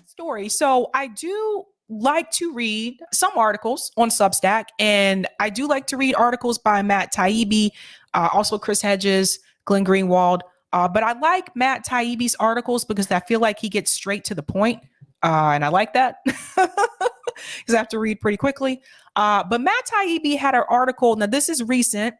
Story. So I do like to read some articles on Substack, and I do like to read articles by Matt Taibbi, also Chris Hedges, Glenn Greenwald. But I like Matt Taibbi's articles because I feel like he gets straight to the point, and I like that because I have to read pretty quickly. But Matt Taibbi had an article. Now, this is recent,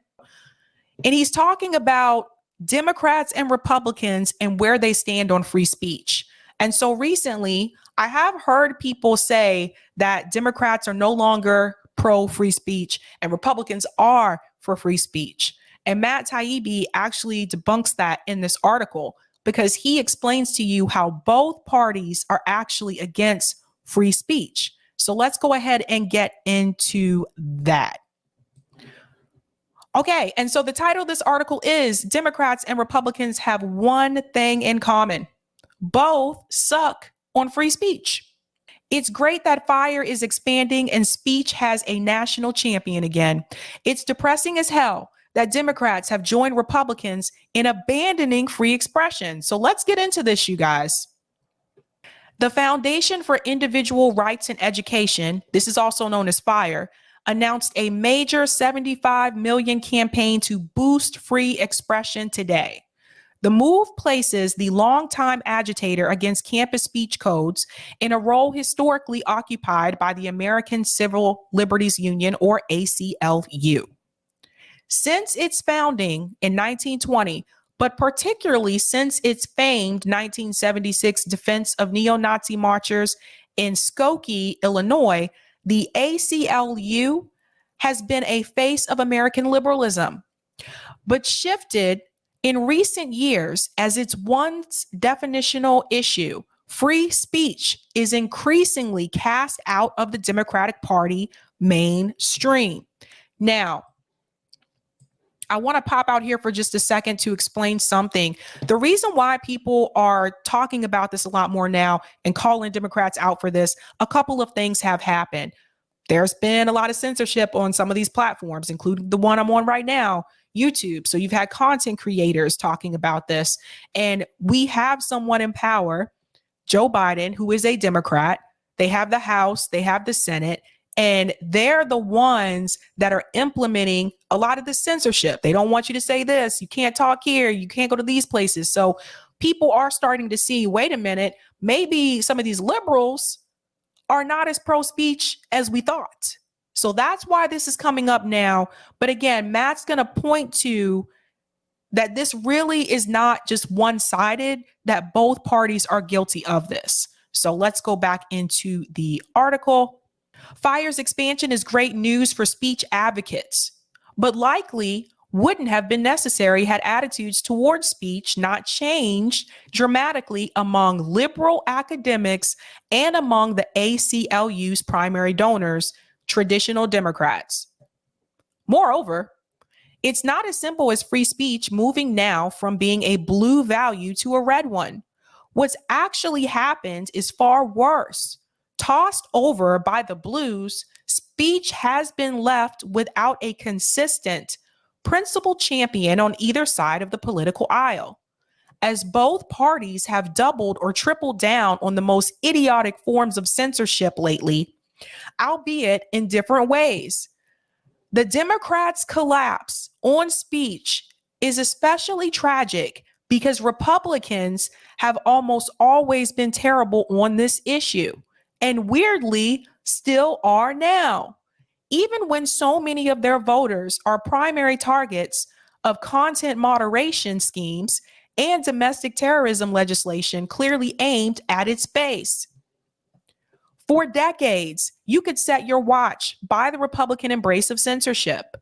and he's talking about Democrats and Republicans and where they stand on free speech. And so recently, I have heard people say that Democrats are no longer pro free speech and Republicans are for free speech. And Matt Taibbi actually debunks that in this article because he explains to you how both parties are actually against free speech. So let's go ahead and get into that. Okay, and so the title of this article is Democrats and Republicans have one thing in common. Both suck on free speech. It's great that fire is expanding and speech has a national champion again. It's depressing as hell that Democrats have joined Republicans in abandoning free expression. So let's get into this, you guys. The Foundation for Individual Rights and Education, this is also known as FIRE, announced a major $75 million campaign to boost free expression today. The move places the longtime agitator against campus speech codes in a role historically occupied by the American Civil Liberties Union, or ACLU. Since its founding in 1920, but particularly since its famed 1976 defense of neo-Nazi marchers in Skokie, Illinois, the ACLU has been a face of American liberalism, but shifted in recent years as its once definitional issue. Free speech is increasingly cast out of the Democratic Party mainstream. Now, I want to pop out here for just a second to explain something. The reason why people are talking about this a lot more now and calling Democrats out for this, a couple of things have happened. There's been a lot of censorship on some of these platforms, including the one I'm on right now, YouTube. So you've had content creators talking about this, and we have someone in power, Joe Biden, who is a Democrat. They have the House, they have the Senate, and they're the ones that are implementing a lot of the censorship. They don't want you to say this. You can't talk here. You can't go to these places. So people are starting to see, wait a minute, maybe some of these liberals are not as pro-speech as we thought. So that's why this is coming up now. But again, Matt's going to point to that this really is not just one-sided, that both parties are guilty of this. So let's go back into the article. FIRE's expansion is great news for speech advocates, but likely wouldn't have been necessary had attitudes towards speech not changed dramatically among liberal academics and among the ACLU's primary donors, traditional Democrats. Moreover, it's not as simple as free speech moving now from being a blue value to a red one. What's actually happened is far worse. Tossed over by the blues, speech has been left without a consistent principal champion on either side of the political aisle, as both parties have doubled or tripled down on the most idiotic forms of censorship lately, albeit in different ways. The Democrats' collapse on speech is especially tragic because Republicans have almost always been terrible on this issue, and weirdly still are now, even when so many of their voters are primary targets of content moderation schemes and domestic terrorism legislation clearly aimed at its base. For decades, you could set your watch by the Republican embrace of censorship.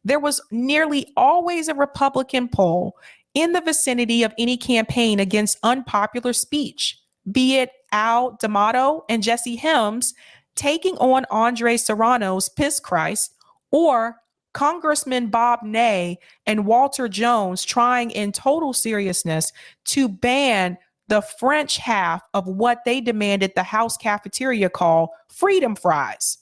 There was nearly always a Republican poll in the vicinity of any campaign against unpopular speech, be it Al D'Amato and Jesse Helms taking on Andre Serrano's Piss Christ, or Congressman Bob Ney and Walter Jones trying in total seriousness to ban the French half of what they demanded the House cafeteria call freedom fries.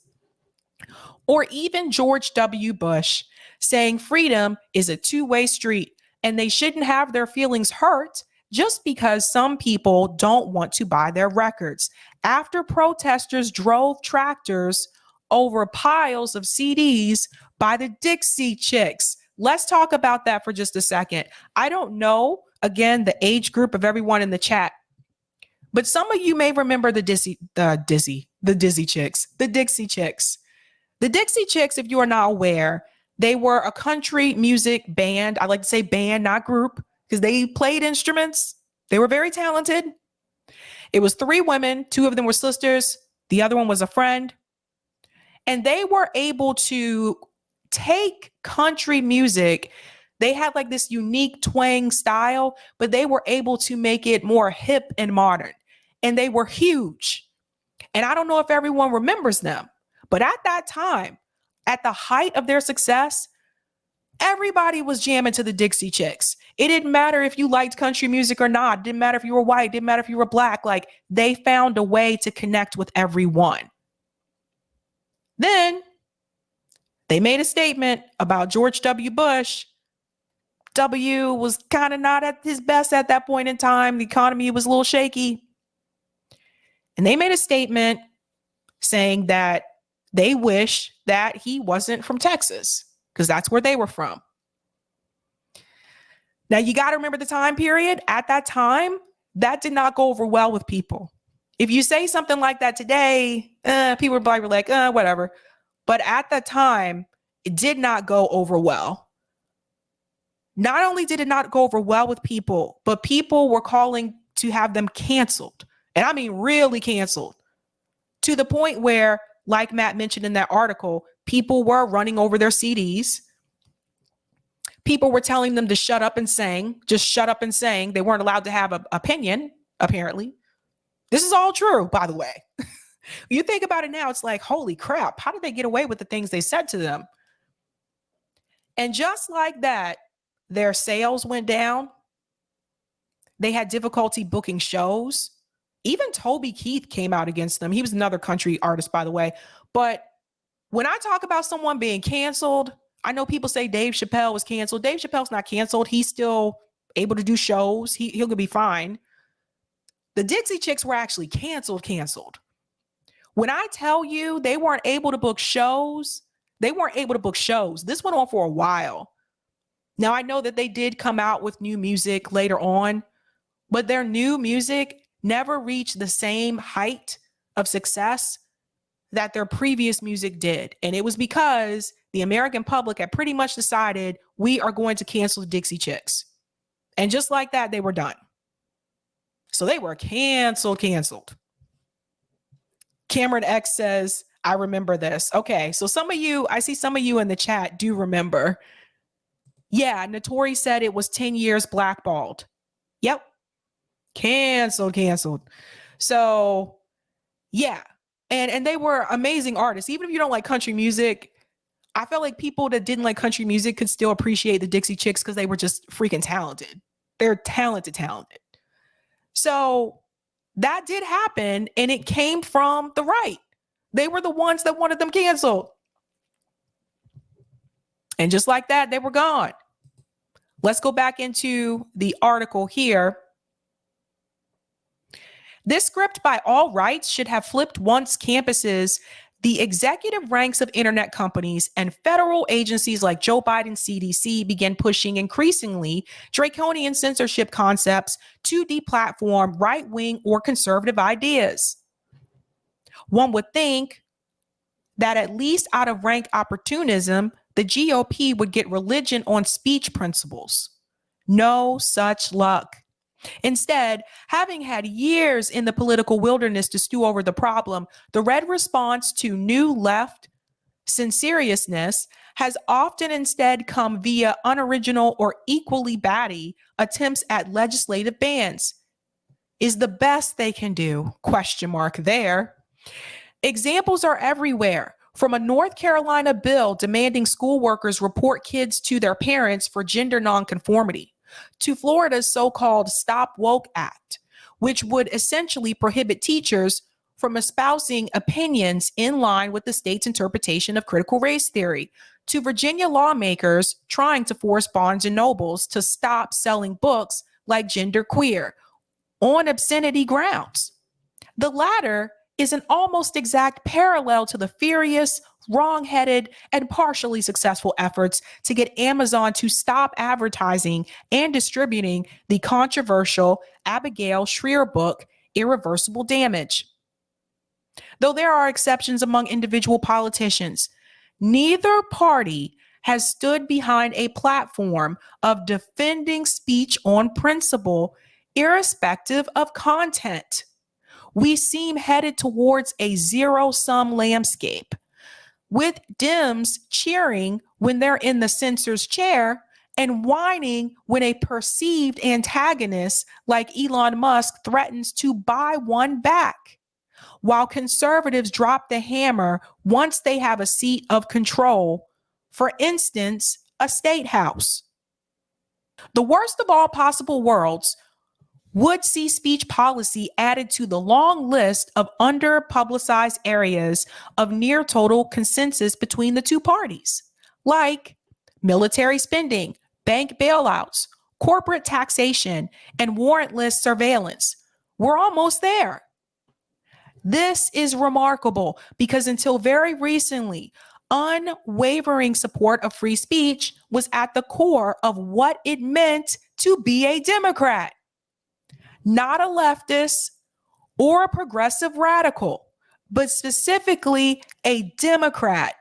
Or even George W. Bush saying freedom is a two-way street and they shouldn't have their feelings hurt just because some people don't want to buy their records. After protesters drove tractors over piles of CDs by the Dixie Chicks. Let's talk about that for just a second. I don't know, again, the age group of everyone in the chat, but some of you may remember the Dixie Chicks. The Dixie Chicks, if you are not aware, they were a country music band. I like to say band, not group, because they played instruments. They were very talented. It was 3 women. 2 of them were sisters. The other one was a friend. And they were able to take country music. They had like this unique twang style, but they were able to make it more hip and modern. And they were huge. And I don't know if everyone remembers them, but at that time, at the height of their success, everybody was jamming to the Dixie Chicks. It didn't matter if you liked country music or not. It didn't matter if you were white. It didn't matter if you were black. Like, they found a way to connect with everyone. Then they made a statement about George W. Bush. W was kind of not at his best at that point in time. The economy was a little shaky. And they made a statement saying that they wish that he wasn't from Texas, because that's where they were from. Now, you got to remember the time period. At that time, that did not go over well with people. If you say something like that today, people would probably be like, whatever. But at that time, it did not go over well. Not only did it not go over well with people, but people were calling to have them canceled. And I mean, really canceled, to the point where, like Matt mentioned in that article, people were running over their CDs. People were telling them to shut up and sing, just shut up and sing. They weren't allowed to have an opinion, apparently. This is all true, by the way. You think about it now, it's like, holy crap, how did they get away with the things they said to them? And just like that, their sales went down. They had difficulty booking shows. Even Toby Keith came out against them. He was another country artist, by the way. But when I talk about someone being canceled, I know people say Dave Chappelle was canceled. Dave Chappelle's not canceled. He's still able to do shows. He'll be fine. The Dixie Chicks were actually canceled. When I tell you they weren't able to book shows, they weren't able to book shows. This went on for a while. Now, I know that they did come out with new music later on, but their new music never reached the same height of success that their previous music did. And it was because the American public had pretty much decided, we are going to cancel the Dixie Chicks. And just like that, they were done. So they were canceled. Cameron X says, I remember this. Okay, so I see some of you in the chat do remember. Yeah, Notori said it was 10 years blackballed. Yep. Canceled. So yeah. And they were amazing artists. Even if you don't like country music, I felt like people that didn't like country music could still appreciate the Dixie Chicks because they were just freaking talented. They're talented. So that did happen, and it came from the right. They were the ones that wanted them canceled. And just like that, they were gone. Let's go back into the article here. This script by all rights should have flipped once campuses, the executive ranks of internet companies, and federal agencies like Joe Biden's CDC began pushing increasingly draconian censorship concepts to deplatform right-wing or conservative ideas. One would think that at least out of rank opportunism, the GOP would get religion on speech principles. No such luck. Instead, having had years in the political wilderness to stew over the problem, the red response to new left sinceriousness has often instead come via unoriginal or equally batty attempts at legislative bans. Is the best they can do? Question mark there. Examples are everywhere. From a North Carolina bill demanding school workers report kids to their parents for gender nonconformity, to Florida's so-called Stop Woke Act, which would essentially prohibit teachers from espousing opinions in line with the state's interpretation of critical race theory, to Virginia lawmakers trying to force Barnes and Nobles to stop selling books like genderqueer, on obscenity grounds. The latter is an almost exact parallel to the furious, wrong-headed, and partially successful efforts to get Amazon to stop advertising and distributing the controversial Abigail Shrier book, Irreversible Damage. Though there are exceptions among individual politicians, neither party has stood behind a platform of defending speech on principle, irrespective of content. We seem headed towards a zero-sum landscape, with Dems cheering when they're in the censor's chair and whining when a perceived antagonist like Elon Musk threatens to buy one back, while conservatives drop the hammer once they have a seat of control, for instance, a state house. The worst of all possible worlds would see speech policy added to the long list of under-publicized areas of near total consensus between the two parties, like military spending, bank bailouts, corporate taxation, and warrantless surveillance. We're almost there. This is remarkable because until very recently, unwavering support of free speech was at the core of what it meant to be a Democrat. Not a leftist or a progressive radical, but specifically a Democrat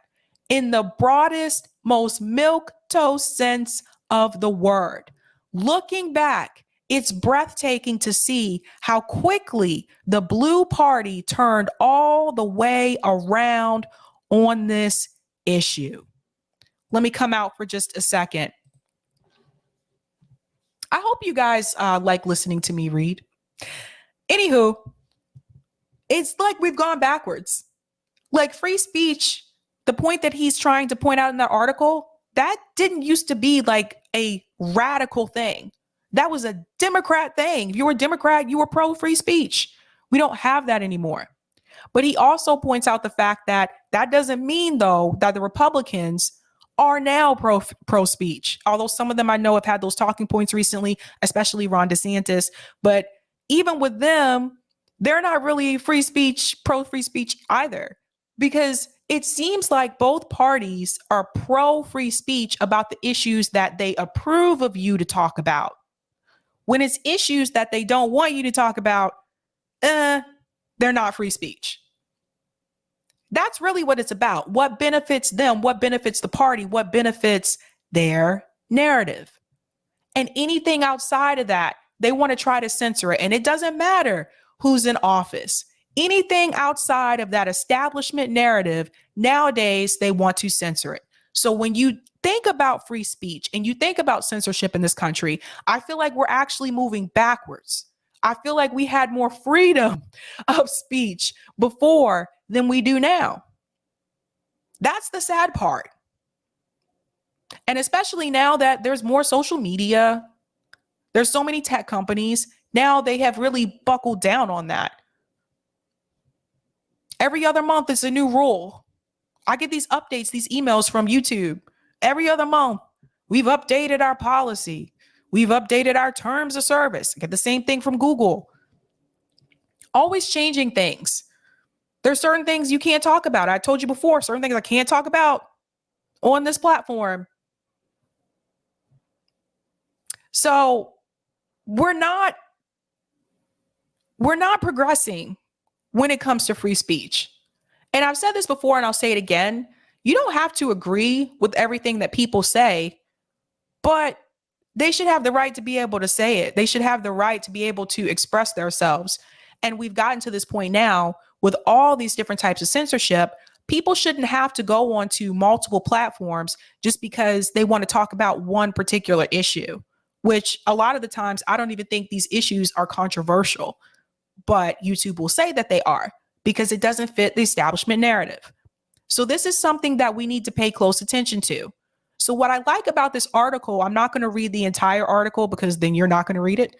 in the broadest, most milquetoast sense of the word. Looking back, it's breathtaking to see how quickly the blue party turned all the way around on this issue. Let me come out for just a second. I hope you guys like listening to me read. Anywho, it's like we've gone backwards. Like free speech, the point that he's trying to point out in that article, that didn't used to be like a radical thing. That was a Democrat thing. If you were a Democrat, you were pro free speech. We don't have that anymore. But he also points out the fact that that doesn't mean, though, that the Republicans are now pro speech, although some of them I know have had those talking points recently, especially Ron DeSantis. But even with them, they're not really free speech, pro free speech either, because it seems like both parties are pro free speech about the issues that they approve of you to talk about. When it's issues that they don't want you to talk about, they're not free speech. That's really what it's about. What benefits them? What benefits the party? What benefits their narrative? And anything outside of that, they want to try to censor it. And it doesn't matter who's in office. Anything outside of that establishment narrative, nowadays, they want to censor it. So when you think about free speech and you think about censorship in this country, I feel like we're actually moving backwards. I feel like we had more freedom of speech before than we do now. That's the sad part. And especially now that there's more social media, there's so many tech companies, now they have really buckled down on that. Every other month is a new rule. I get these updates, these emails from YouTube. Every other month, we've updated our policy. We've updated our terms of service. I get the same thing from Google. Always changing things. There's certain things you can't talk about. I told you before, certain things I can't talk about on this platform. So we're not progressing when it comes to free speech. And I've said this before and I'll say it again. You don't have to agree with everything that people say, but they should have the right to be able to say it. They should have the right to be able to express themselves. And we've gotten to this point now with all these different types of censorship. People shouldn't have to go onto multiple platforms just because they want to talk about one particular issue, which a lot of the times I don't even think these issues are controversial, but YouTube will say that they are because it doesn't fit the establishment narrative. So this is something that we need to pay close attention to. So what I like about this article, I'm not going to read the entire article because then you're not going to read it.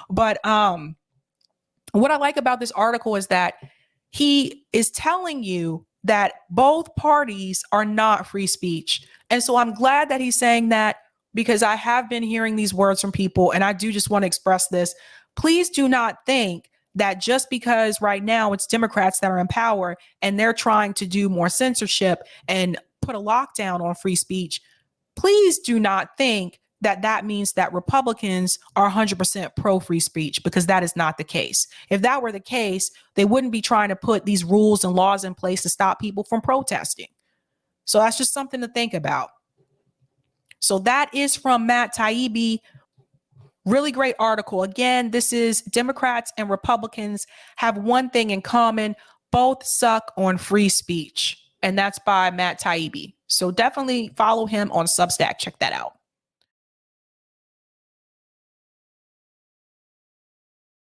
But what I like about this article is that he is telling you that both parties are not free speech. And so I'm glad that he's saying that because I have been hearing these words from people, and I do just want to express this. Please do not think that just because right now it's Democrats that are in power and they're trying to do more censorship and put a lockdown on free speech, please do not think that that means that Republicans are 100% pro free speech, because that is not the case. If that were the case, they wouldn't be trying to put these rules and laws in place to stop people from protesting. So that's just something to think about. So that is from Matt Taibbi. Really great article. Again, this is Democrats and Republicans have one thing in common. Both suck on free speech. And that's by Matt Taibbi. So definitely follow him on Substack. Check that out.